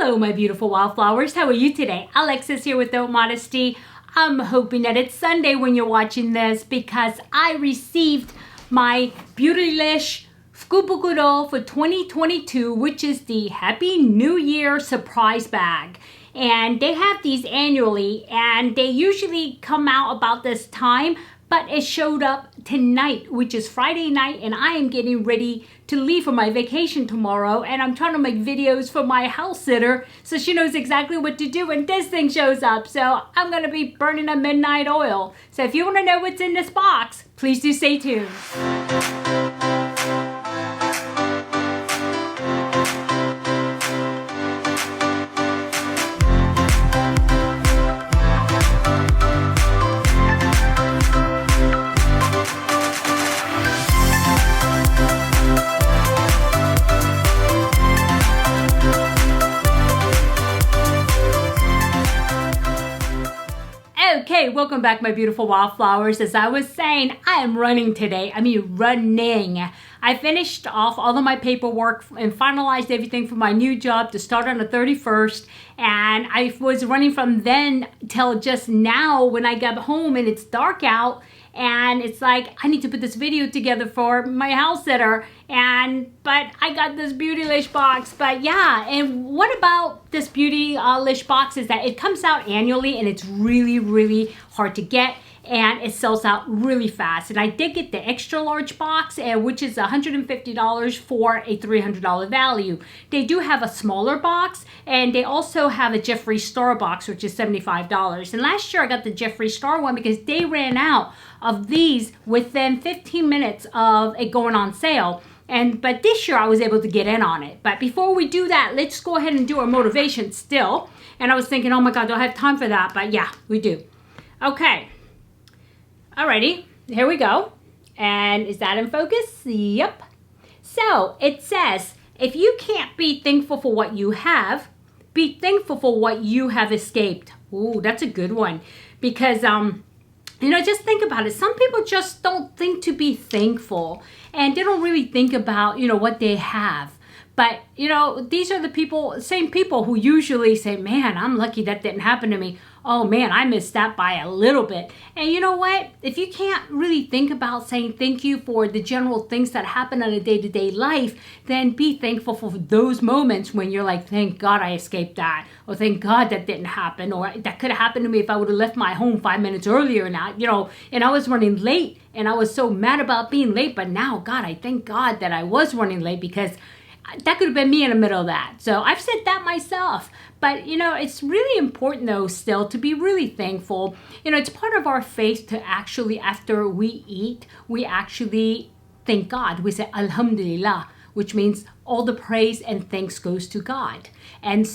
Hello, my beautiful wildflowers. How are you today? Alexis here with Modesty. I'm hoping that it's Sunday when you're watching this because I received my Beautylish Scubukuro for 2022, which is the Happy New Year surprise bag. And they have these annually, and they usually come out about this time, but it showed up tonight, which is Friday night, and I am getting ready to leave for my vacation tomorrow, and I'm trying to make videos for my house sitter so she knows exactly what to do when this thing shows up. So I'm gonna be burning a midnight oil. So if you wanna know what's in this box, please do stay tuned. Okay, welcome back, my beautiful wildflowers. As I was saying, I am running today. Running. I finished off all of my paperwork and finalized everything for my new job to start on the 31st. And I was running from then till just now when I got home and it's dark out. And it's like, I need to put this video together for my house sitter. But I got this Beautylish box. But yeah, and what about this Beautylish box is that it comes out annually and it's really, really hard to get. And it sells out really fast. And I did get the extra large box, which is $150 for a $300 value. They do have a smaller box, and they also have a Jeffree Star box, which is $75. And last year I got the Jeffree Star one because they ran out of these within 15 minutes of it going on sale. But this year I was able to get in on it. But before we do that, let's go ahead and do our motivation still. And I was thinking, oh my God, do I have time for that? But yeah, we do. Okay. Alrighty, here we go. And is that in focus? Yep. So it says, if you can't be thankful for what you have, be thankful for what you have escaped. Ooh, that's a good one. Because, just think about it. Some people just don't think to be thankful. And they don't really think about, what they have. But, these are the same people who usually say, man, I'm lucky that didn't happen to me. Oh man, I missed that by a little bit. And you know what? If you can't really think about saying thank you for the general things that happen on a day-to-day life, then be thankful for those moments when you're like, thank God I escaped that. Or thank God that didn't happen. Or that could have happened to me if I would have left my home 5 minutes earlier. Now, and I was running late and I was so mad about being late. But now, God, I thank God that I was running late because that could have been me in the middle of that. So I've said that myself. But, it's really important, though, still to be really thankful. It's part of our faith to actually, after we eat, we actually thank God. We say, Alhamdulillah, which means all the praise and thanks goes to God. And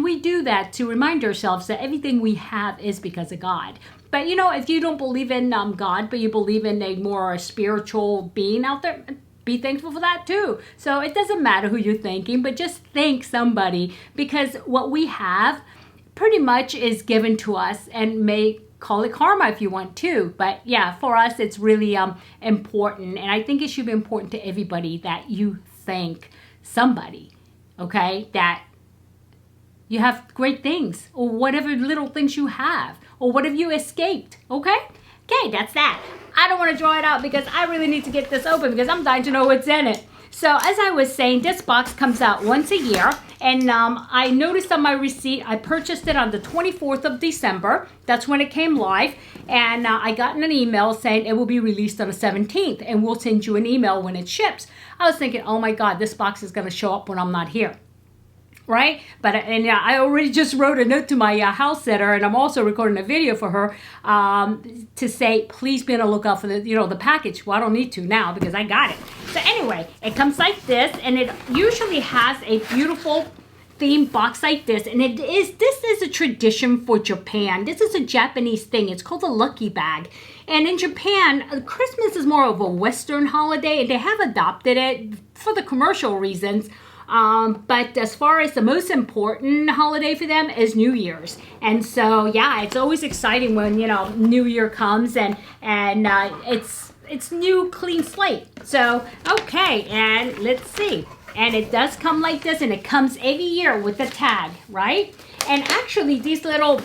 we do that to remind ourselves that everything we have is because of God. But, if you don't believe in God, but you believe in a more spiritual being out there, be thankful for that too. So it doesn't matter who you're thanking, but just thank somebody because what we have pretty much is given to us, and may call it karma if you want to. But yeah, for us, it's really important. And I think it should be important to everybody that you thank somebody, okay? That you have great things or whatever little things you have or what have you escaped, okay? Okay, that's that. I don't want to draw it out because I really need to get this open because I'm dying to know what's in it. So as I was saying, this box comes out once a year. And I noticed on my receipt, I purchased it on the 24th of December. That's when it came live. And I got an email saying it will be released on the 17th. And we'll send you an email when it ships. I was thinking, oh my God, this box is going to show up when I'm not here. Right? I already just wrote a note to my house sitter, and I'm also recording a video for her to say, please be on the lookout for the package. Well, I don't need to now because I got it. So anyway, it comes like this, and it usually has a beautiful themed box like this, and this is a tradition for Japan. This is a Japanese thing. It's called a lucky bag. And in Japan, Christmas is more of a Western holiday, and they have adopted it for the commercial reasons. But as far as the most important holiday for them is New Year's. And so, yeah, it's always exciting when, New Year comes and it's new clean slate. So, okay, and let's see. And it does come like this, and it comes every year with the tag, right? And actually, these little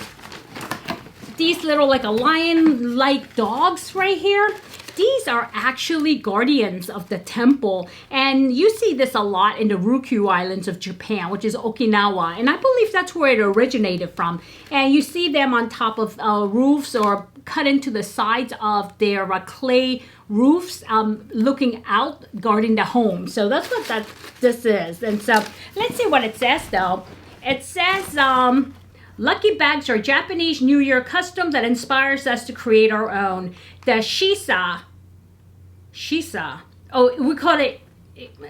like a lion-like dogs right here, these are actually guardians of the temple. And you see this a lot in the Ryukyu Islands of Japan, which is Okinawa. And I believe that's where it originated from. And you see them on top of roofs or cut into the sides of their clay roofs, looking out, guarding the home. So that's what this is. And so let's see what it says though. It says, lucky bags are Japanese New Year custom that inspires us to create our own. The shisa. Oh, we call it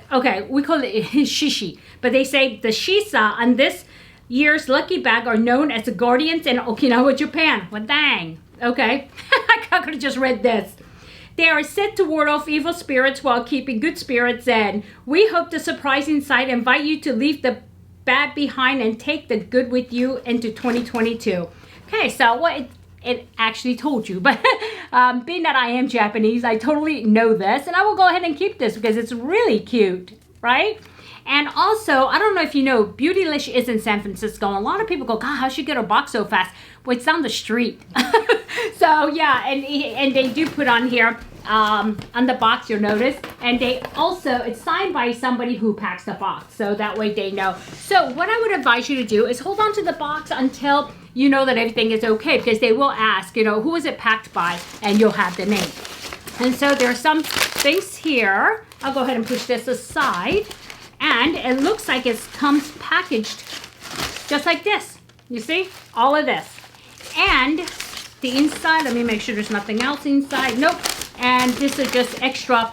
shishi. But they say the shisa on this year's lucky bag are known as the guardians in Okinawa, Japan. Well, dang. Okay. I could have just read this. They are said to ward off evil spirits while keeping good spirits in. We hope the surprising sight invite you to leave the bad behind and take the good with you into 2022. Okay, so what it actually told you, but being that I am Japanese, I totally know this, and I will go ahead and keep this because it's really cute, right? And also, I don't know if you know, Beautylish is in San Francisco, and a lot of people go, God, how'd she get her box so fast? Well, it's down the street. So yeah, and they do put on here, on the box, you'll notice, and they also, it's signed by somebody who packs the box, so that way they know. So what I would advise you to do is hold on to the box until you know that everything is okay, because they will ask, you know, who was it packed by, and you'll have the name. And so there are some things here. I'll go ahead and push this aside, and it looks like it comes packaged just like this. You see, all of this. And the inside, let me make sure there's nothing else inside. Nope. And this is just extra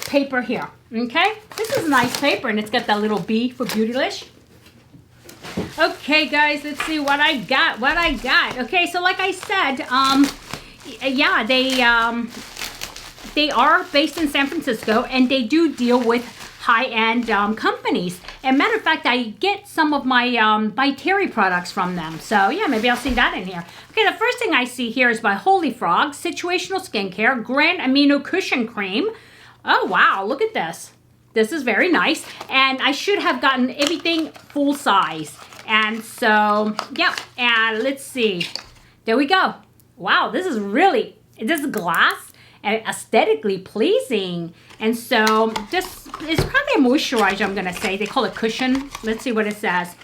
paper here. Okay, this is nice paper, and it's got that little B for Beautylish. Okay, guys, let's see what I got. Okay, so like I said, yeah, they are based in San Francisco, and they do deal with high-end companies. And matter of fact, I get some of my by Terry products from them. So yeah, maybe I'll see that in here. Okay, the first thing I see here is by Holy Frog, Situational Skincare, Grand Amino Cushion Cream. Oh, wow, look at this. This is very nice. And I should have gotten everything full size. And so, yeah, and let's see. There we go. Wow, this is glass and aesthetically pleasing. And so this is probably a moisturizer, I'm gonna say. They call it cushion. Let's see what it says.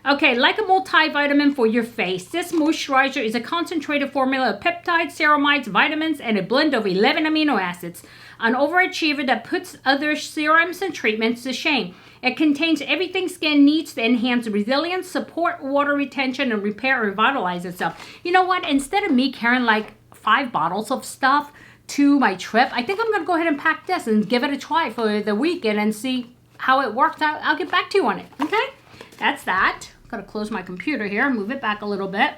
Okay, like a multivitamin for your face, this moisturizer is a concentrated formula of peptides, ceramides, vitamins, and a blend of 11 amino acids. An overachiever that puts other serums and treatments to shame. It contains everything skin needs to enhance resilience, support water retention, and repair or revitalize itself. You know what? Instead of me carrying like 5 bottles of stuff to my trip, I think I'm going to go ahead and pack this and give it a try for the weekend and see how it works out. I'll get back to you on it, okay? That's that. Gotta close my computer here, move it back a little bit.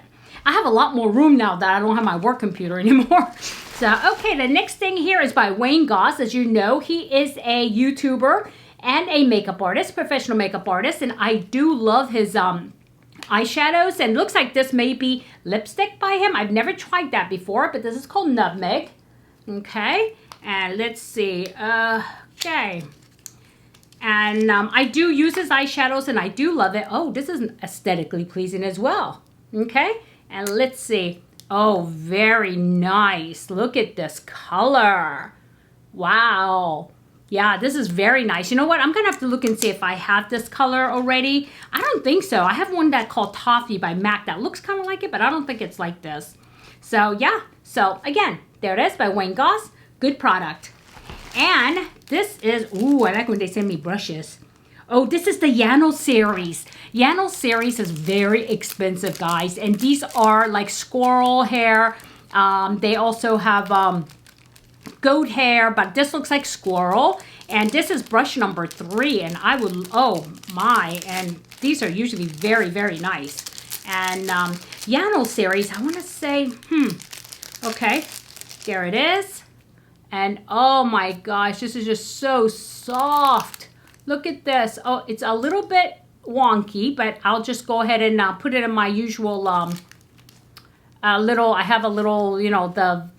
I have a lot more room now that I don't have my work computer anymore. So, okay, the next thing here is by Wayne Goss. As you know, he is a YouTuber and a makeup artist, professional makeup artist, and I do love his eyeshadows, and looks like this may be lipstick by him. I've never tried that before, but this is called Nutmeg. Okay, and let's see. Okay. And I do use his eyeshadows, and I do love it. Oh, this is aesthetically pleasing as well. Okay, and let's see. Oh, very nice. Look at this color. Wow. Yeah, this is very nice. You know what? I'm going to have to look and see if I have this color already. I don't think so. I have one that called Toffee by MAC that looks kind of like it, but I don't think it's like this. So, yeah. So, again, there it is by Wayne Goss. Good product. And this is, ooh, I like when they send me brushes. Oh, this is the Yano series. Yano series is very expensive, guys. And these are like squirrel hair. They also have goat hair, but this looks like squirrel. And this is brush number 3. And I would, oh my, and these are usually very, very nice. And Yano series, I want to say, okay, there it is. And oh my gosh, this is just so soft. Look at this. Oh, it's a little bit wonky, but I'll just go ahead and put it in my usual I have a little, you know, the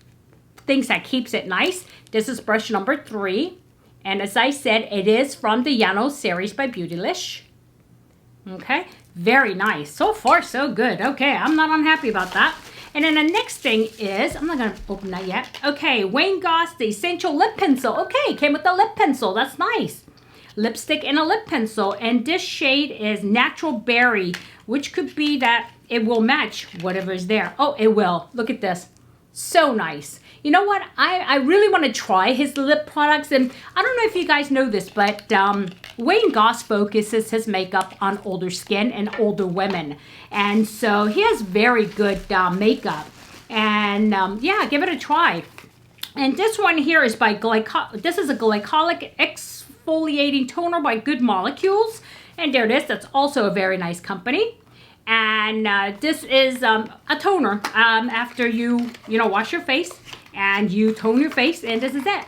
things that keeps it nice. This is brush number 3. And as I said, it is from the Llano series by Beautylish. Okay, very nice. So far, so good. Okay, I'm not unhappy about that. And then the next thing is, I'm not going to open that yet. Okay, Wayne Goss, the Essential Lip Pencil. Okay, came with the lip pencil. That's nice. Lipstick and a lip pencil. And this shade is Natural Berry, which could be that it will match whatever is there. Oh, it will. Look at this. So nice. You know what? I really want to try his lip products. And I don't know if you guys know this, but Wayne Goss focuses his makeup on older skin and older women. And so he has very good makeup. And yeah, give it a try. And this one here is by this is a glycolic exfoliating toner by Good Molecules. And there it is. That's also a very nice company. And this is a toner after you wash your face and you tone your face, and this is it.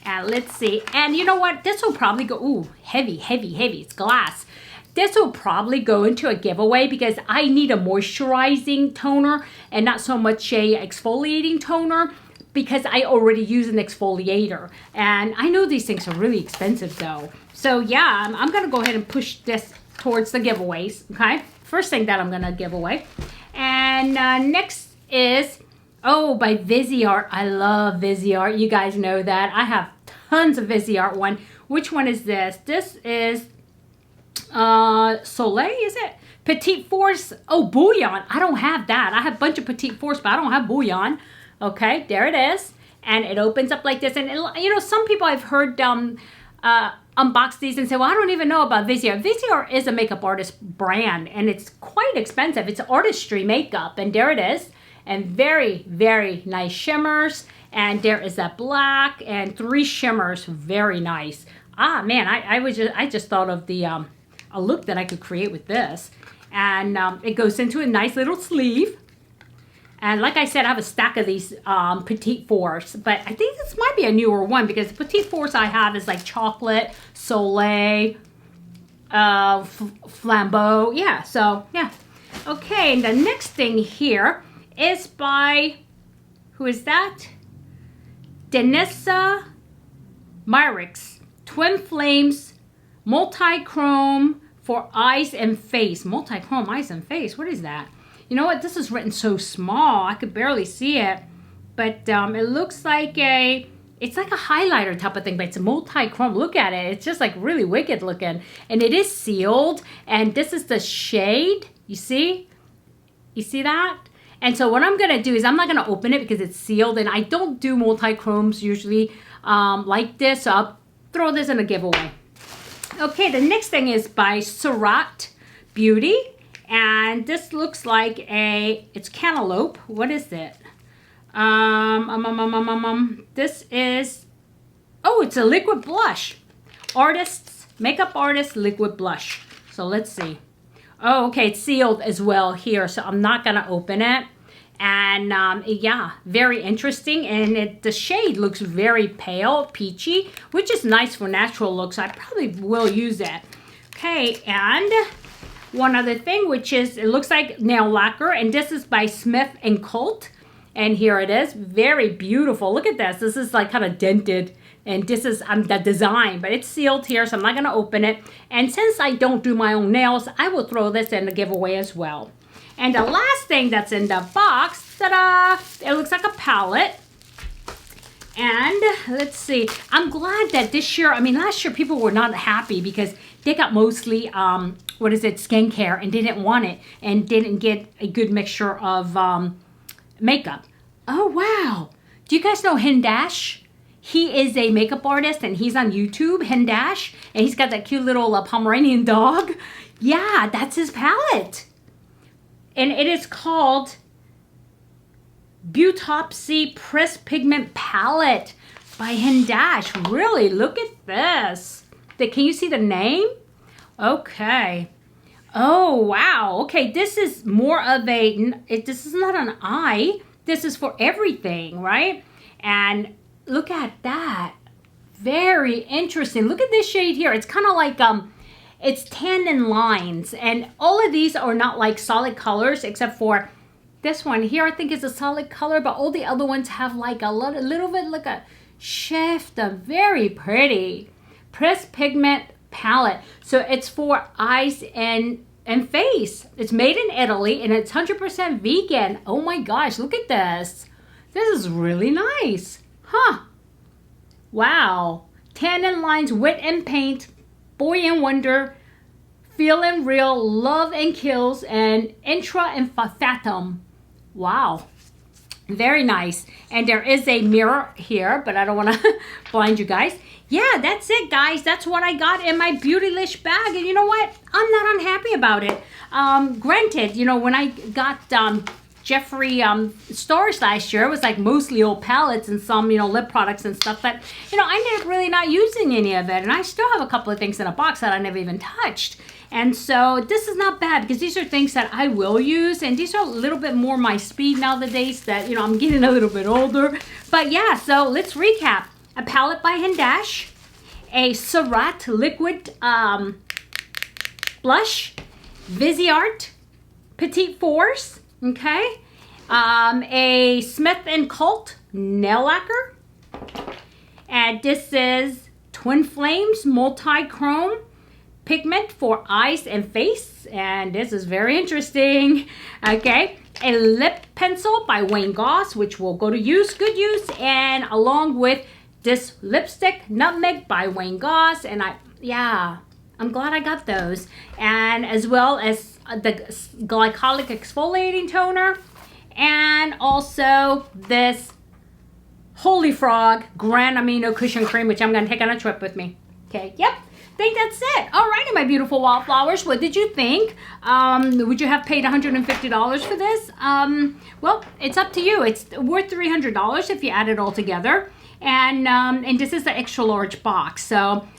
And let's see. And you know what? This will probably go, ooh, heavy, heavy, heavy. It's glass. This will probably go into a giveaway because I need a moisturizing toner and not so much a exfoliating toner because I already use an exfoliator. And I know these things are really expensive though. So yeah, I'm going to go ahead and push this towards the giveaways, okay? First thing that I'm going to give away. And next is, oh, by Viseart. I love Viseart. You guys know that. I have tons of Viseart one. Which one is this? This is Soleil, is it? Petite Force. Oh, Bouillon. I don't have that. I have a bunch of Petite Force, but I don't have Bouillon. Okay, there it is. And it opens up like this. And, some people I've heard unbox these and say, well, I don't even know about Viseart. Viseart is a makeup artist brand, and it's quite expensive. It's artistry makeup, and there it is. And very, very nice shimmers. And there is that black and 3 shimmers. Very nice. Ah, man, I just thought of the a look that I could create with this. And it goes into a nice little sleeve. And like I said, I have a stack of these Petite Force, but I think this might be a newer one because the Petite Force I have is like Chocolate, Soleil, Flambeau. Yeah, so yeah. Okay, and the next thing here is by, who is that? Denissa Myricks Twin Flames Multi-Chrome for Eyes and Face. Multi-Chrome Eyes and Face, what is that? You know what? This is written so small. I could barely see it. But it looks like it's like a highlighter type of thing, but it's a multi-chrome. Look at it. It's just like really wicked looking. And it is sealed. And this is the shade. You see? You see that? And so what I'm going to do is I'm not going to open it because it's sealed. And I don't do multi-chromes usually like this. So I'll throw this in a giveaway. Okay, the next thing is by Surat Beauty. And this looks like it's cantaloupe. What is it? This is, oh, it's a liquid blush. Makeup Artist liquid blush. So let's see. Oh, okay, it's sealed as well here. So I'm not going to open it. And yeah, very interesting. And the shade looks very pale, peachy, which is nice for natural looks. I probably will use it. Okay, and one other thing, which is, it looks like nail lacquer, and this is by Smith & Colt. And here it is, very beautiful. Look at this. This is like kind of dented, and this is the design, but it's sealed here, so I'm not going to open it. And since I don't do my own nails, I will throw this in the giveaway as well. And the last thing that's in the box, ta-da! It looks like a palette. And let's see. I'm glad that this year, I mean, last year people were not happy because they got mostly, skincare, and didn't want it and didn't get a good mixture of makeup. Oh, wow. Do you guys know Hindash? He is a makeup artist, and he's on YouTube, Hindash, and he's got that cute little Pomeranian dog. Yeah, that's his palette. And it is called Beautylish Press Pigment Palette by Hindash. Really, look at this. Can you see the name? Okay. Oh, wow. Okay, this is more of this is not an eye. This is for everything, right? And look at that. Very interesting. Look at this shade here. It's kind of like, it's tanned lines. And all of these are not like solid colors except for this one here. I think is a solid color, but all the other ones have like a little bit like a shift. Very pretty. Press Pigment Palette. So it's for eyes and face. It's made in Italy and it's 100% vegan. Oh my gosh, look at this. This is really nice. Huh. Wow. Tannin Lines, Wit and Paint, Boy and Wonder, Feel and Real, Love and Kills, and Intra and Fatum. Wow. Very nice. And there is a mirror here, but I don't want to blind you guys. Yeah, that's it, guys. That's what I got in my Beautylish bag. And you know what? I'm not unhappy about it. Granted, you know, when I got Jeffree stores last year, it was like mostly old palettes and some, you know, lip products and stuff. But, you know, I ended up really not using any of it. And I still have a couple of things in a box that I never even touched. And so this is not bad because these are things that I will use. And these are a little bit more my speed nowadays that, you know, I'm getting a little bit older. But yeah, so let's recap. A palette by Hendash. A Surratt liquid blush. Viseart Petite Force. Okay. A Smith & Cult nail lacquer. And this is Twin Flames Multi-Chrome Pigment for eyes and face. And this is very interesting. Okay. A lip pencil by Wayne Goss, which will go to use, good use. And along with this lipstick, Nutmeg by Wayne Goss. And I'm glad I got those. And as well as the glycolic exfoliating toner. And also this Holy Frog Grand Amino Cushion Cream, which I'm going to take on a trip with me. Okay, yep. I think that's it. Alrighty, my beautiful wildflowers. What did you think? Would you have paid $150 for this? Well, it's up to you. It's worth $300 if you add it all together. And this is the extra large box. So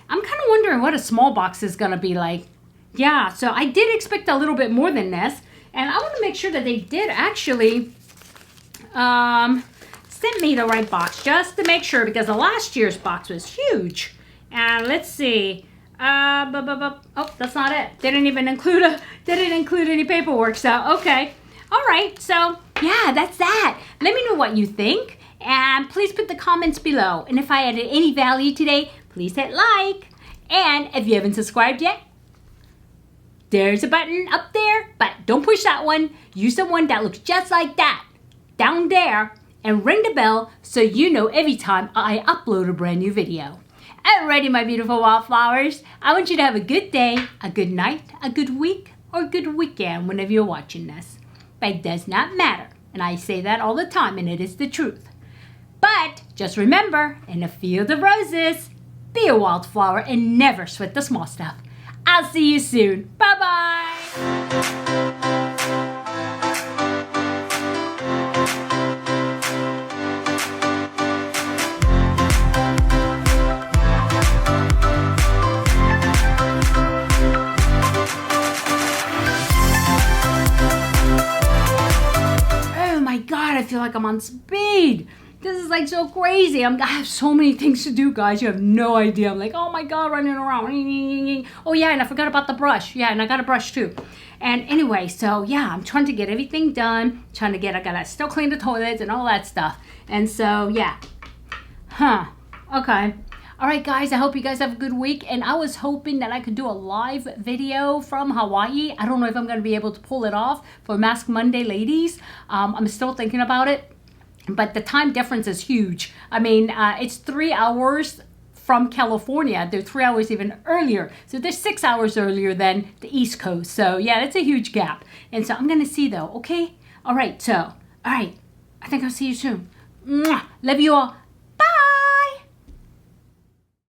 I'm kind of wondering what a small box is going to be like. Yeah, so I did expect a little bit more than this. And I want to make sure that they did actually send me the right box just to make sure, because the last year's box was huge. And let's see. Oh, that's not it. Didn't include any paperwork. So, okay. All right. So, yeah, that's that. Let me know what you think. And please put the comments below. And if I added any value today, please hit like. And if you haven't subscribed yet, there's a button up there, but don't push that one. Use the one that looks just like that down there and ring the bell so you know every time I upload a brand new video. Alrighty, my beautiful wildflowers. I want you to have a good day, a good night, a good week, or a good weekend whenever you're watching this. But it does not matter. And I say that all the time, and it is the truth. But just remember, in a field of roses, be a wildflower and never sweat the small stuff. I'll see you soon. Bye-bye. I feel like I'm on speed. This is like so crazy. I have so many things to do, guys. You have no idea. I'm like, oh my God, running around. Oh yeah, and I forgot about the brush. Yeah, and I got a brush too. And anyway, so yeah, I'm trying to get everything done. I gotta still clean the toilets and all that stuff. And so yeah. Okay. All right, guys, I hope you guys have a good week. And I was hoping that I could do a live video from Hawaii. I don't know if I'm going to be able to pull it off for Mask Monday, ladies. I'm still thinking about it. But the time difference is huge. I mean, it's 3 hours from California. They're 3 hours even earlier. So they're 6 hours earlier than the East Coast. So, yeah, that's a huge gap. And so I'm going to see, though, okay? All right, so, all right. I think I'll see you soon. Mwah! Love you all.